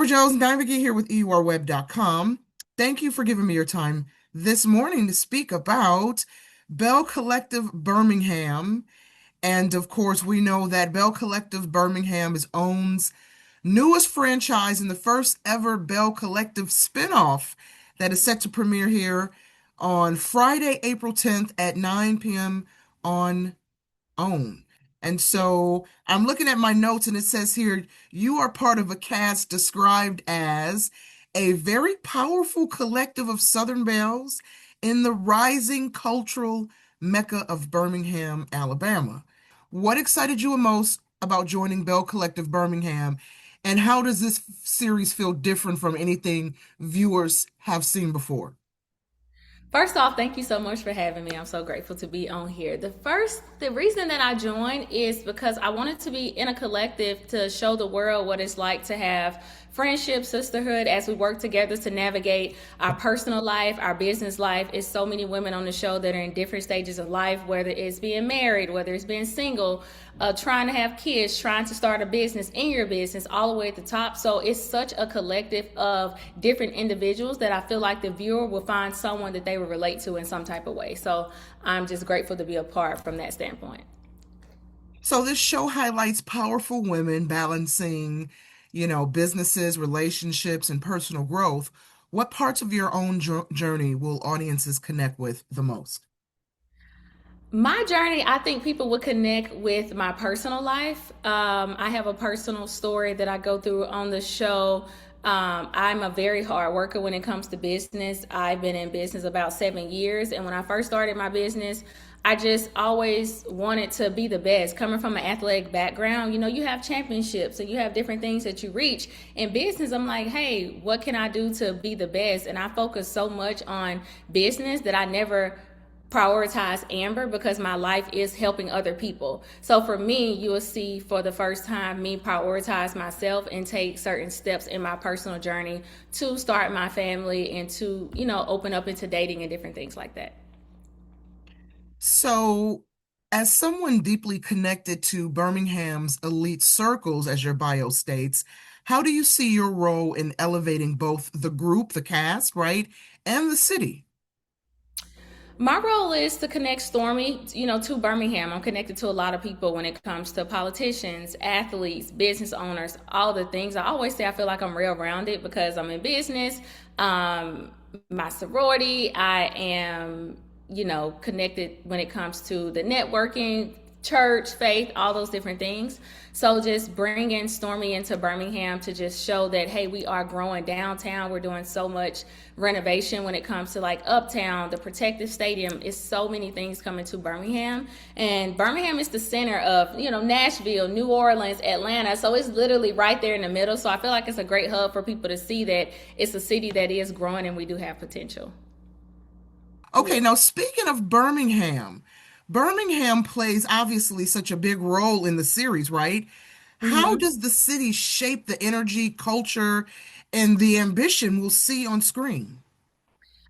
Amber Jones, Navigate here with EURweb.com. Thank you for giving me your time this morning to speak about Belle Collective Birmingham. And of course, we know that Belle Collective Birmingham is OWN's newest franchise and the first ever Belle Collective spinoff that is set to premiere here on Friday, April 10th at 9 p.m. on OWN. And so I'm looking at my notes and it says here, you are part of a cast described as a very powerful collective of Southern belles in the rising cultural mecca of Birmingham, Alabama. What excited you most about joining Belle Collective Birmingham, and how does this series feel different from anything viewers have seen before? First off, thank you so much for having me. I'm so grateful to be on here. The reason that I joined is because I wanted to be in a collective to show the world what it's like to have friendship, sisterhood as we work together to navigate our personal life, our business life. It's so many women on the show that are in different stages of life, whether it's being married, whether it's being single, trying to have kids, trying to start a business in your business, all the way at the top. So it's such a collective of different individuals that I feel like the viewer will find someone that they will relate to in some type of way. So I'm just grateful to be a part from that standpoint. So this show highlights powerful women balancing, businesses, relationships, and personal growth. What parts of your own journey will audiences connect with the most? My journey, I think people would connect with my personal life. I have a personal story that I go through on the show. I'm a very hard worker when it comes to business. I've been in business about 7 years. And when I first started my business, I just always wanted to be the best. Coming from an athletic background, you have championships and you have different things that you reach. In business, I'm like, hey, what can I do to be the best? And I focus so much on business that I never prioritize Amber because my life is helping other people. So for me, you will see for the first time me prioritize myself and take certain steps in my personal journey to start my family and to, open up into dating and different things like that. So, as someone deeply connected to Birmingham's elite circles, as your bio states, how do you see your role in elevating both the group, the cast, right, and the city? My role is to connect Stormy, to Birmingham. I'm connected to a lot of people when it comes to politicians, athletes, business owners, all the things. I always say I feel like I'm well-rounded because I'm in business, my sorority. I am, connected when it comes to the networking, church, faith, all those different things. So just bringing Stormy into Birmingham to just show that, hey, we are growing downtown. We're doing so much renovation when it comes to like uptown, the protective stadium. It's so many things coming to Birmingham. And Birmingham is the center of, Nashville, New Orleans, Atlanta. So it's literally right there in the middle. So I feel like it's a great hub for people to see that it's a city that is growing and we do have potential. Okay, now speaking of Birmingham, Birmingham plays obviously such a big role in the series, right? How Mhm. does the city shape the energy, culture, and the ambition we'll see on screen?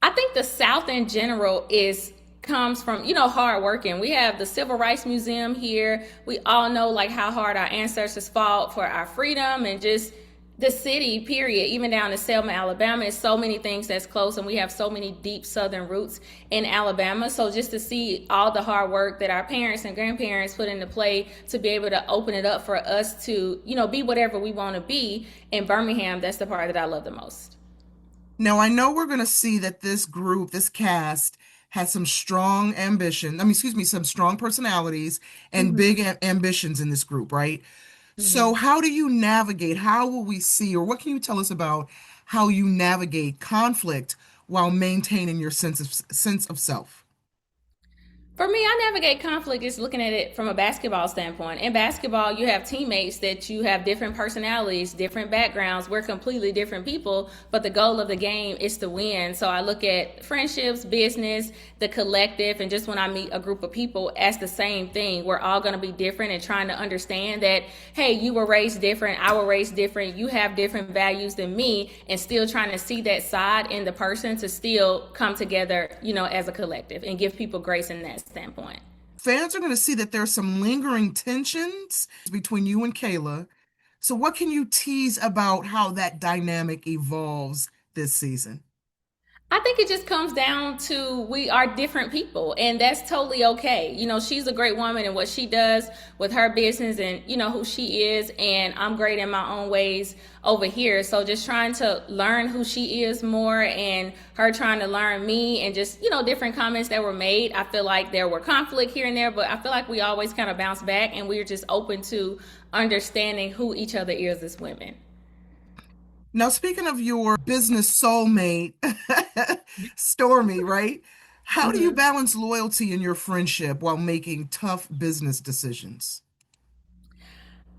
I think the South in general is comes from hard working. We have the Civil Rights Museum here. We all know like how hard our ancestors fought for our freedom and just the city period, even down to Selma, Alabama. Is so many things that's close, and we have so many deep southern roots in Alabama. So just to see all the hard work that our parents and grandparents put into play to be able to open it up for us to be whatever we want to be in Birmingham, that's the part that I love the most. Now, I know we're going to see that this group, this cast, has some strong ambition. I mean, excuse me, some strong personalities and Mm-hmm. big ambitions in this group, right? Mm-hmm. So, how do you navigate? How will we see, or what can you tell us about how you navigate conflict while maintaining your sense of self? For me, I navigate conflict is looking at it from a basketball standpoint. In basketball, you have teammates that you have different personalities, different backgrounds. We're completely different people, but the goal of the game is to win. So I look at friendships, business, the collective, and just when I meet a group of people as the same thing. We're all going to be different and trying to understand that, hey, you were raised different, I were raised different, you have different values than me, and still trying to see that side in the person to still come together, as a collective and give people grace in that standpoint. Fans are going to see that there's some lingering tensions between you and Kayla. So, what can you tease about how that dynamic evolves this season? I think it just comes down to we are different people, and that's totally okay. She's a great woman in what she does with her business and, who she is, and I'm great in my own ways over here. So just trying to learn who she is more and her trying to learn me and just, different comments that were made. I feel like there were conflict here and there, but I feel like we always kind of bounce back and we're just open to understanding who each other is as women. Now, speaking of your business soulmate, Stormy, right? How do you Mm-hmm. balance loyalty in your friendship while making tough business decisions?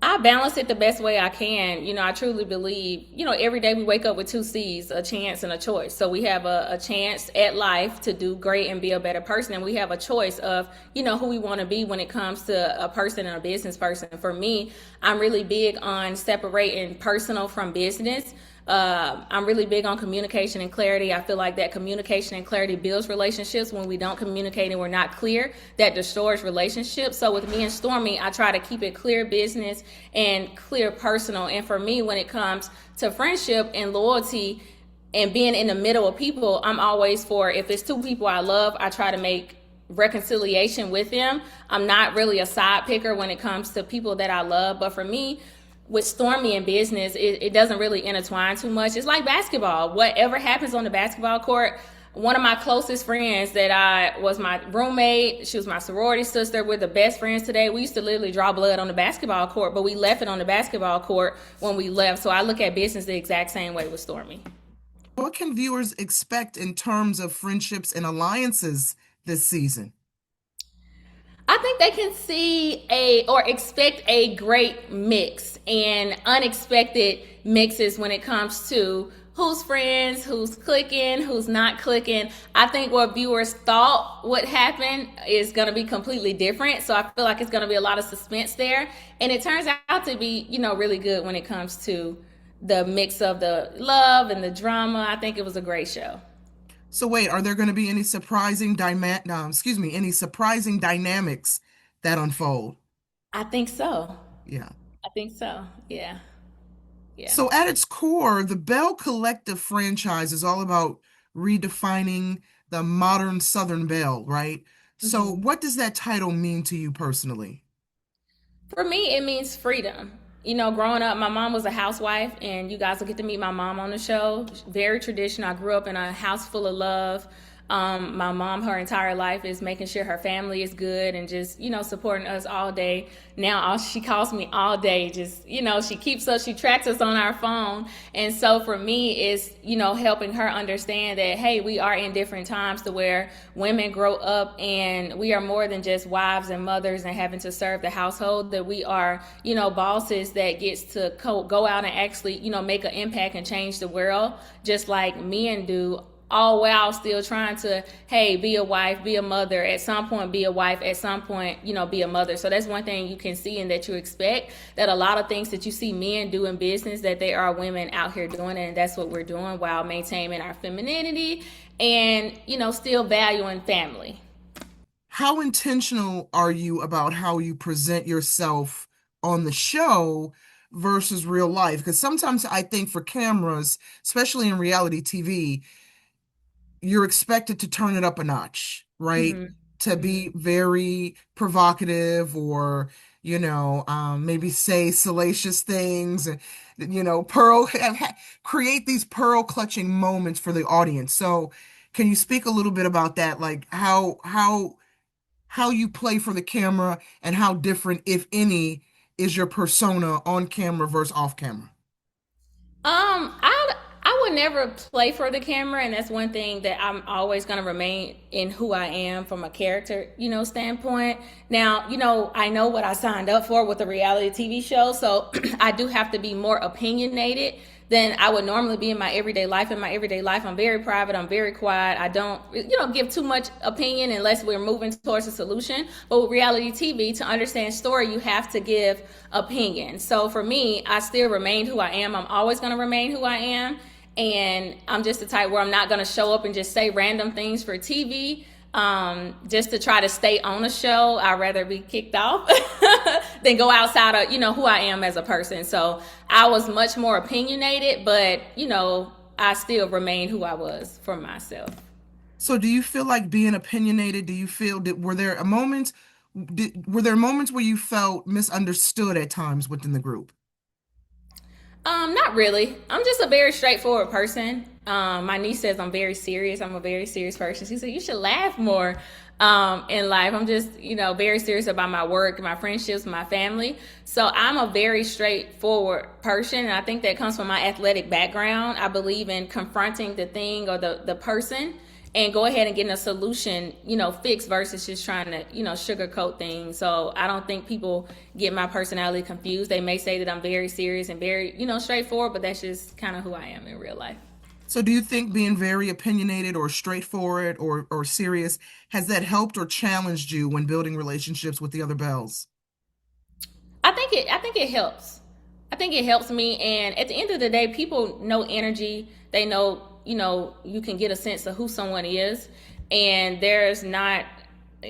I balance it the best way I can. I truly believe, every day we wake up with two C's, a chance and a choice. So we have a chance at life to do great and be a better person. And we have a choice of, who we want to be when it comes to a person and a business person. For me, I'm really big on separating personal from business. I'm really big on communication and clarity. I feel like that communication and clarity builds relationships. When we don't communicate and we're not clear, that destroys relationships. So with me and Stormy, I try to keep it clear business and clear personal. And for me, when it comes to friendship and loyalty and being in the middle of people, I'm always for, if it's two people I love, I try to make reconciliation with them. I'm not really a side picker when it comes to people that I love. But for me, with Stormy in business, it doesn't really intertwine too much. It's like basketball. Whatever happens on the basketball court, one of my closest friends that I was my roommate, she was my sorority sister. We're the best friends today. We used to literally draw blood on the basketball court, but we left it on the basketball court when we left. So I look at business the exact same way with Stormy. What can viewers expect in terms of friendships and alliances this season? I think they can see or expect a great mix and unexpected mixes when it comes to who's friends, who's clicking, who's not clicking. I think what viewers thought would happen is going to be completely different. So I feel like it's going to be a lot of suspense there. And it turns out to be, really good when it comes to the mix of the love and the drama. I think it was a great show. So wait, are there going to be any surprising any surprising dynamics that unfold? I think so. Yeah. I think so. Yeah. Yeah. So at its core, the Belle Collective franchise is all about redefining the modern Southern belle, right? So Mhm. what does that title mean to you personally? For me, it means freedom. Growing up, my mom was a housewife, and you guys will get to meet my mom on the show. Very traditional. I grew up in a house full of love. My mom, her entire life, is making sure her family is good and just, supporting us all day. Now, she calls me all day. Just, she keeps us, she tracks us on our phone. And so for me, it's, helping her understand that, hey, we are in different times to where women grow up and we are more than just wives and mothers and having to serve the household, that we are, bosses that gets to go out and actually, make an impact and change the world just like men do, all while still trying to, hey, be a wife, be a mother, at some point be a wife, at some point, be a mother. So that's one thing you can see and that you expect, that a lot of things that you see men do in business, that there are women out here doing it, and that's what we're doing while maintaining our femininity and, still valuing family. How intentional are you about how you present yourself on the show versus real life? Because sometimes I think for cameras, especially in reality TV, you're expected to turn it up a notch, right? Mm-hmm. To Mm-hmm. be very provocative or, maybe say salacious things and, create these pearl clutching moments for the audience. So, can you speak a little bit about that? Like how you play for the camera and how different, if any, is your persona on camera versus off camera? I would never play for the camera, and that's one thing that I'm always going to remain in who I am from a character, standpoint. Now, I know what I signed up for with a reality TV show, so I do have to be more opinionated than I would normally be in my everyday life. In my everyday life, I'm very private, I'm very quiet. I don't, give too much opinion unless we're moving towards a solution. But with reality TV, to understand story, you have to give opinion. So for me, I still remain who I am. I'm always going to remain who I am. And I'm just the type where I'm not going to show up and just say random things for TV. just to try to stay on a show. I'd rather be kicked off than go outside of, who I am as a person. So I was much more opinionated, but, I still remain who I was for myself. So do you feel like being opinionated, do you feel that were there moments where you felt misunderstood at times within the group? Not really. I'm just a very straightforward person. My niece says I'm very serious. I'm a very serious person. She said you should laugh more in life. I'm just, very serious about my work, my friendships, my family. So I'm a very straightforward person, and I think that comes from my athletic background. I believe in confronting the thing or the person and go ahead and getting a solution, fixed versus just trying to, sugarcoat things. So I don't think people get my personality confused. They may say that I'm very serious and very, straightforward, but that's just kind of who I am in real life. So do you think being very opinionated or straightforward or serious, has that helped or challenged you when building relationships with the other Bells? I think it helps. I think it helps me, and at the end of the day, people know energy. They know, you can get a sense of who someone is, and there's not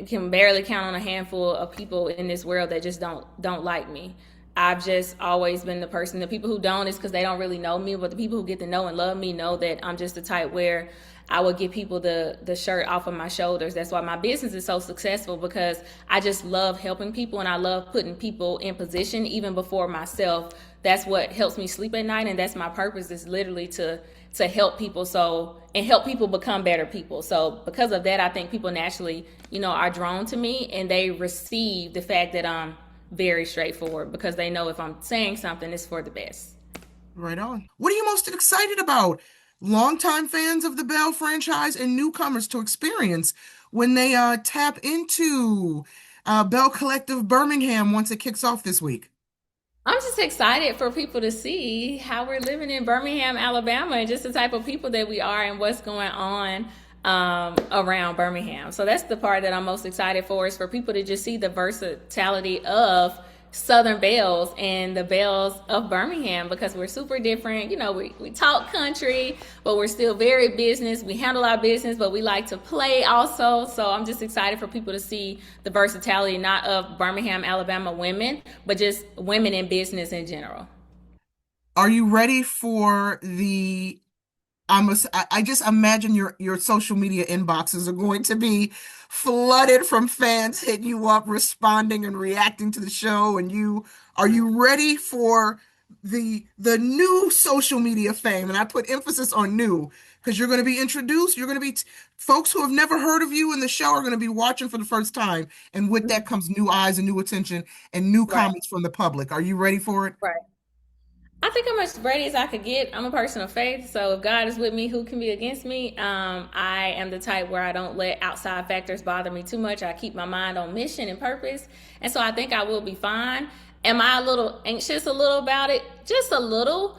can barely count on a handful of people in this world that just don't like me. I've just always been the person. The people who don't is because they don't really know me, but the people who get to know and love me know that I'm just the type where I would give people the shirt off of my shoulders. That's why my business is so successful, because I just love helping people and I love putting people in position even before myself. That's what helps me sleep at night, and that's my purpose, is literally to help people, and help people become better people. So because of that, I think people naturally, are drawn to me, and they receive the fact that I'm very straightforward, because they know if I'm saying something, it's for the best. Right on. What are you most excited about? Longtime fans of the Bell franchise and newcomers to experience when they tap into Bell Collective Birmingham once it kicks off this week. I'm just excited for people to see how we're living in Birmingham, Alabama, and just the type of people that we are and what's going on around Birmingham. So that's the part that I'm most excited for, is for people to just see the versatility of Southern Bells and the Bells of Birmingham, because we're super different. We talk country, but we're still very business. We handle our business, but we like to play also. So I'm just excited for people to see the versatility, not of Birmingham, Alabama women, but just women in business in general. Are you ready for the I just imagine your social media inboxes are going to be flooded from fans hitting you up, responding and reacting to the show. And are you ready for the new social media fame? And I put emphasis on new because you're going to be introduced. You're going to be folks who have never heard of you in the show are going to be watching for the first time. And with that comes new eyes and new attention and new Right. comments from the public. Are you ready for it? Right. I think I'm as ready as I could get. I'm a person of faith, so if God is with me, who can be against me? I am the type where I don't let outside factors bother me too much. I keep my mind on mission and purpose, and so I think I will be fine. Am I a little anxious a little about it? Just a little,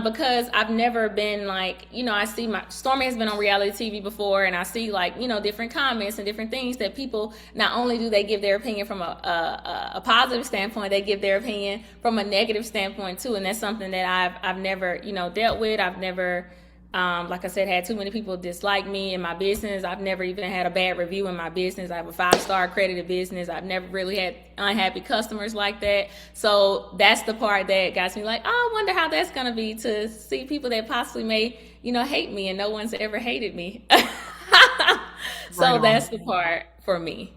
because I've never been like, I see my Stormy has been on reality TV before, and I see like, different comments and different things that people, not only do they give their opinion from a positive standpoint, they give their opinion from a negative standpoint too, and that's something that I've never, dealt with. I've never, like I said, had too many people dislike me in my business. I've never even had a bad review in my business. I have a 5-star accredited business. I've never really had unhappy customers like that. So that's the part that got me like, oh, I wonder how that's going to be, to see people that possibly may, hate me, and no one's ever hated me. Right So on. that's the part for me.